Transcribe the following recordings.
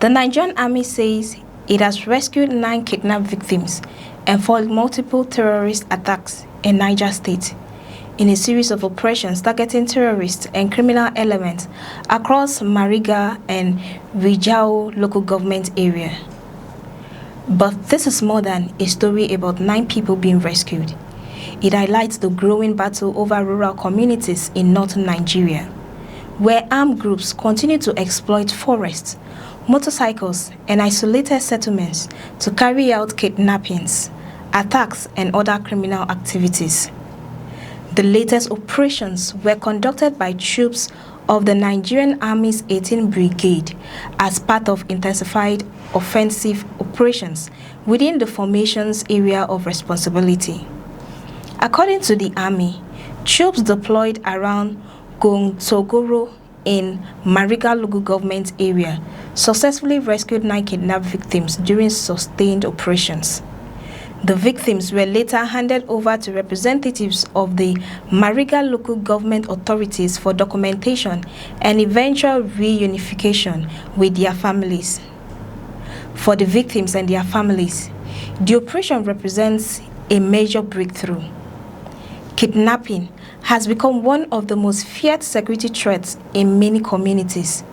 The Nigerian army says it has rescued 9 kidnapped victims and foiled multiple terrorist attacks in Niger State in a series of operations targeting terrorists and criminal elements across Mariga and Rijau local government area. But this is more than a story about 9 people being rescued. It highlights the growing battle over rural communities in northern Nigeria, where armed groups continue to exploit forests, motorcycles, and isolated settlements to carry out kidnappings, attacks, and other criminal activities. The latest operations were conducted by troops of the Nigerian Army's 18th Brigade as part of intensified offensive operations within the formation's area of responsibility. According to the Army, troops deployed around Gontogoro in Mariga local government area successfully rescued 9 kidnapped victims during sustained operations. The victims were later handed over to representatives of the Mariga local government authorities for documentation and eventual reunification with their families. For the victims and their families, the operation represents a major breakthrough. Kidnapping has become one of the most feared security threats in many communities,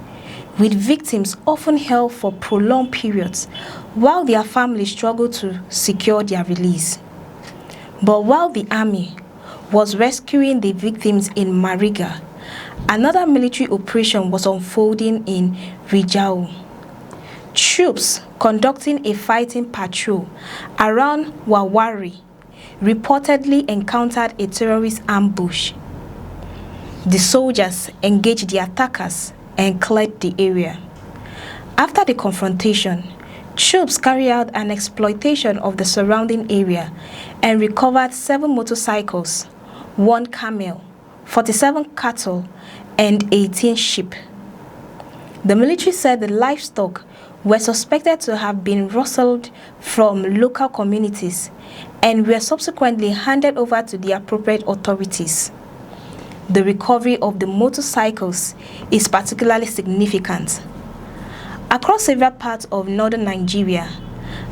with victims often held for prolonged periods while their families struggle to secure their release. But while the army was rescuing the victims in Mariga, another military operation was unfolding in Rijau. Troops conducting a fighting patrol around Wawari reportedly encountered a terrorist ambush. The soldiers engaged the attackers and cleared the area. After the confrontation, troops carried out an exploitation of the surrounding area and recovered 7 motorcycles, 1 camel, 47 cattle, and 18 sheep. The military said the livestock were suspected to have been rustled from local communities and were subsequently handed over to the appropriate authorities. The recovery of the motorcycles is particularly significant. Across several parts of northern Nigeria,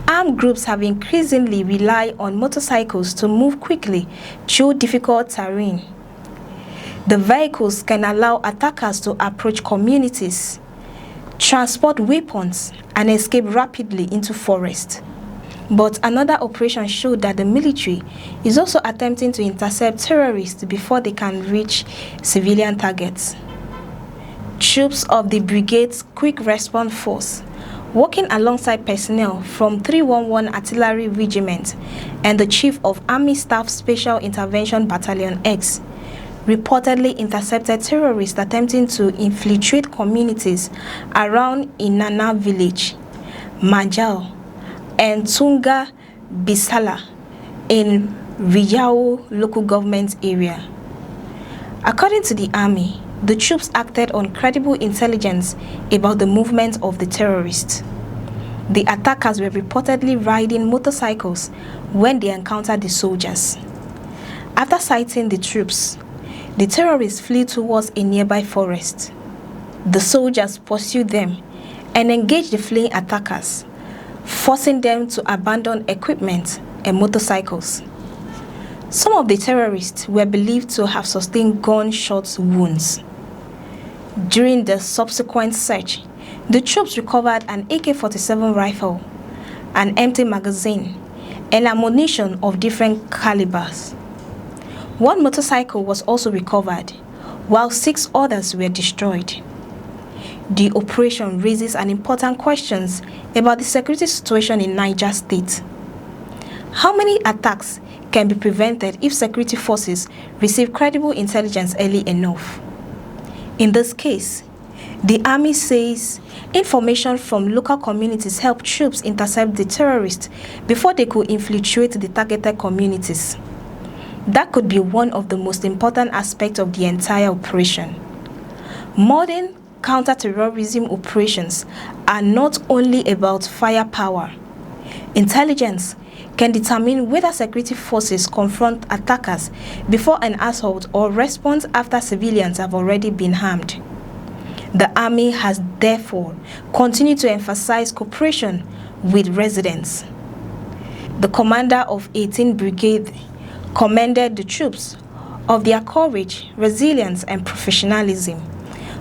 armed groups have increasingly relied on motorcycles to move quickly through difficult terrain. The vehicles can allow attackers to approach communities, transport weapons, and escape rapidly into forest. But another operation showed that the military is also attempting to intercept terrorists before they can reach civilian targets. Troops of the Brigade's Quick Response Force, working alongside personnel from 311 Artillery Regiment and the Chief of Army Staff Special Intervention Battalion X, reportedly intercepted terrorists attempting to infiltrate communities around Inana village, Majal, and Tunga Bisala in Rijau local government area. According to the army, the troops acted on credible intelligence about the movement of the terrorists. The attackers were reportedly riding motorcycles when they encountered the soldiers. After sighting the troops, the terrorists flew towards a nearby forest. The soldiers pursued them and engaged the fleeing attackers, forcing them to abandon equipment and motorcycles. Some of the terrorists were believed to have sustained gunshot wounds. During the subsequent search, the troops recovered an AK-47 rifle, an empty magazine, and ammunition of different calibers. 1 motorcycle was also recovered, while 6 others were destroyed. The operation raises an important question about the security situation in Niger State. How many attacks can be prevented if security forces receive credible intelligence early enough? In this case, the army says information from local communities helped troops intercept the terrorists before they could infiltrate the targeted communities. That could be one of the most important aspects of the entire operation. Modern counter-terrorism operations are not only about firepower. Intelligence can determine whether security forces confront attackers before an assault or respond after civilians have already been harmed. The army has therefore continued to emphasize cooperation with residents. The commander of 18th Brigade commended the troops of their courage, resilience, and professionalism,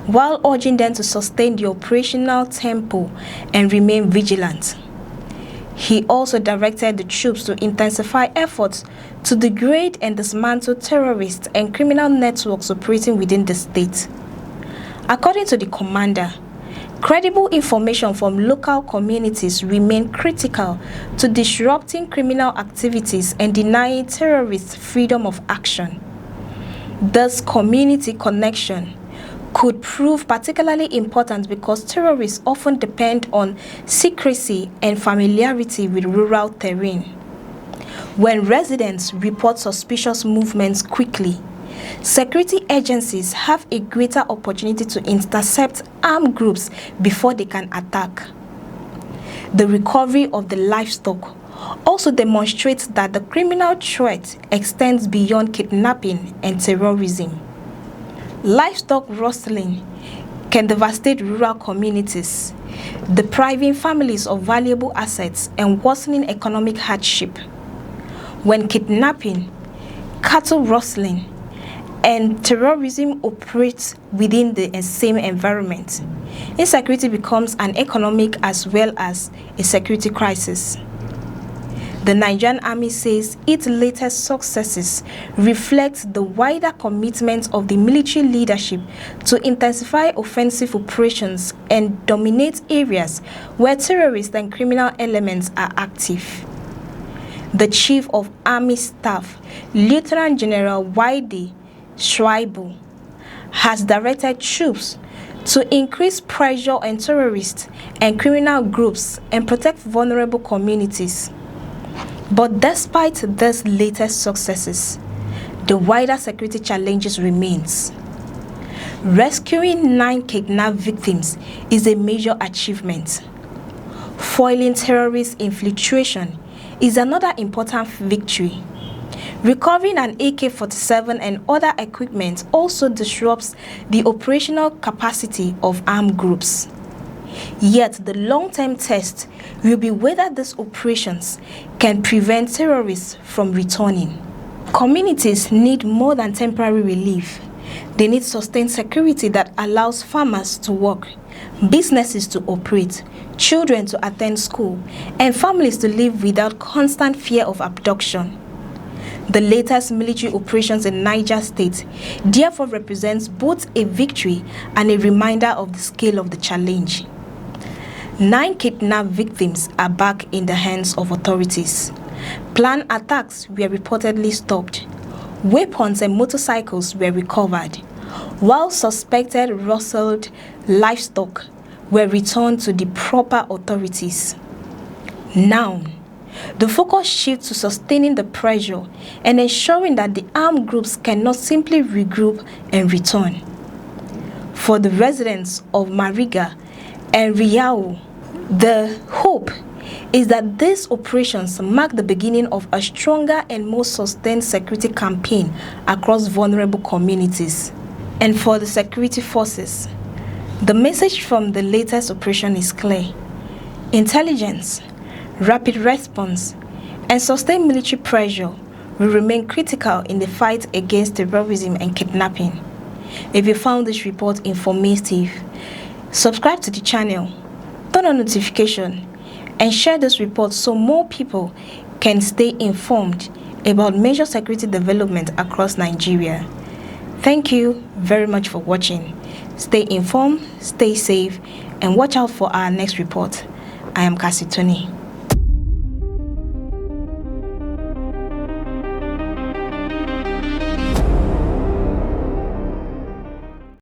while urging them to sustain the operational tempo and remain vigilant. He also directed the troops to intensify efforts to degrade and dismantle terrorist and criminal networks operating within the state. According to the commander, credible information from local communities remain critical to disrupting criminal activities and denying terrorists freedom of action. Thus, community connection could prove particularly important because terrorists often depend on secrecy and familiarity with rural terrain. When residents report suspicious movements quickly, security agencies have a greater opportunity to intercept armed groups before they can attack. The recovery of the livestock also demonstrates that the criminal threat extends beyond kidnapping and terrorism. Livestock rustling can devastate rural communities, depriving families of valuable assets and worsening economic hardship. When kidnapping, cattle rustling, and terrorism operate within the same environment, insecurity becomes an economic as well as a security crisis. The Nigerian army says its latest successes reflect the wider commitment of the military leadership to intensify offensive operations and dominate areas where terrorists and criminal elements are active. The Chief of Army Staff, Lieutenant General Wide Schreiber, has directed troops to increase pressure on terrorists and criminal groups and protect vulnerable communities. But despite these latest successes, the wider security challenges remains. Rescuing 9 kidnapped victims is a major achievement. Foiling terrorist infiltration is another important victory. Recovering an AK-47 and other equipment also disrupts the operational capacity of armed groups. Yet the long-term test will be whether these operations can prevent terrorists from returning. Communities need more than temporary relief. They need sustained security that allows farmers to work, businesses to operate, children to attend school, and families to live without constant fear of abduction. The latest military operations in Niger State therefore represents both a victory and a reminder of the scale of the challenge. 9 kidnapped victims are back in the hands of authorities. Planned attacks were reportedly stopped. Weapons and motorcycles were recovered, while suspected rustled livestock were returned to the proper authorities. Now, the focus shifts to sustaining the pressure and ensuring that the armed groups cannot simply regroup and return. For the residents of Mariga and Riau, the hope is that these operations mark the beginning of a stronger and more sustained security campaign across vulnerable communities. And for the security forces, the message from the latest operation is clear. Intelligence, rapid response, and sustained military pressure will remain critical in the fight against terrorism and kidnapping. If you found this report informative, subscribe to the channel, turn on notification, and share this report so more people can stay informed about major security development across Nigeria. Thank you very much for watching. Stay informed, stay safe, and watch out for our next report. I am Cassie Tony.